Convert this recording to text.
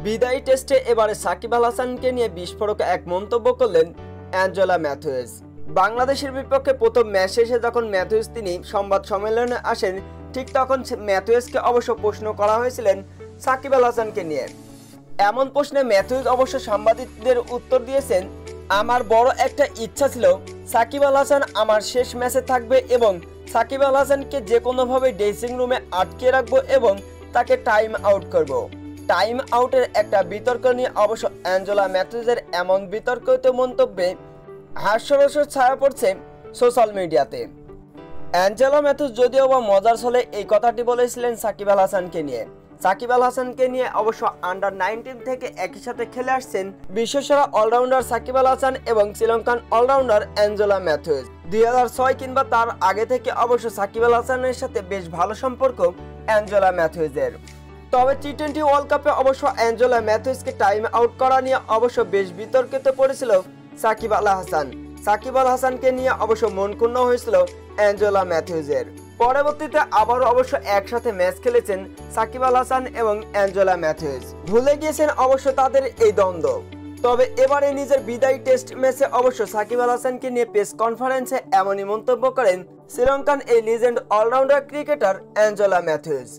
বিদায়ী টেস্টে এবারে সাকিব আল হাসানকে নিয়ে বিস্ফোরক এক মন্তব্য করলেন অ্যাঞ্জেলা ম্যাথুয়েজ। বাংলাদেশের বিপক্ষে প্রথম ম্যাচ শেষে যখন ম্যাথুয়েজ তিনি সংবাদ সম্মেলনে আসেন, ঠিক তখন ম্যাথুয়েজকে অবশ্য প্রশ্ন করা হয়েছিলেন সাকিব আল হাসানকে নিয়ে। এমন প্রশ্নে ম্যাথুয়েজ অবশ্য সাংবাদিকদের উত্তর দিয়েছেন, আমার বড় একটা ইচ্ছা ছিল সাকিব আল হাসান আমার শেষ ম্যাচে থাকবে এবং সাকিব আল হাসানকে যে কোনোভাবে ড্রেসিং রুমে আটকে রাখবো এবং তাকে টাইম আউট করব। টাইম আউটের একটা বিতর্ক নিয়ে অবশ্য অ্যাঞ্জেলা ম্যাথুয়েজের এমন বিতর্কিত মন্তব্যে হাস্যরসের ছায়া পড়ছে সোশ্যাল মিডিয়াতে। অ্যাঞ্জেলা ম্যাথুয়েজ যদিও বা মজার ছলে এই কথাটি বলেছিলেন সাকিব আল হাসানকে নিয়ে। সাকিব আল হাসানকে নিয়ে অবশ্য আন্ডার-19 থেকে একই সাথে খেলে আসছেন বিশ্বসেরা অলরাউন্ডার সাকিব আল হাসান এবং শ্রীলঙ্কান অলরাউন্ডার অ্যাঞ্জেলা ম্যাথুয়েজ। 2006 কিংবা তার আগে থেকে অবশ্য সাকিব আল হাসানের সাথে বেশ ভালো সম্পর্ক অ্যাঞ্জেলা ম্যাথুয়েজের। তবে টি-20 ওয়ার্ল্ড কাপে অবশ্য অ্যাঞ্জেলা ম্যাথুয়েজকে টাইম আউট করা নিয়ে অবশ্য বেশ বিতর্কিত পড়েছিল সাকিব আল হাসান। সাকিব আল হাসানকে নিয়ে অবশ্য মন ক্ষুণ্ণ হয়েছিল অ্যাঞ্জেলা ম্যাথুয়েজের। পরবর্তীতে আবারও অবশ্য একসাথে ম্যাচ খেলেছেন সাকিব আল হাসান এবং অ্যাঞ্জেলা ম্যাথুয়েজ। ভুলে গিয়েছেন অবশ্য তাদের এই দ্বন্দ্ব। তবে এবারে নিজের বিদায়ী টেস্ট ম্যাচে অবশ্য সাকিব আল হাসানকে নিয়ে প্রেস কনফারেন্সে এমনই মন্তব্য করেন শ্রীলঙ্কান এই লিজেন্ড অলরাউন্ডার ক্রিকেটার অ্যাঞ্জেলা ম্যাথুয়েজ।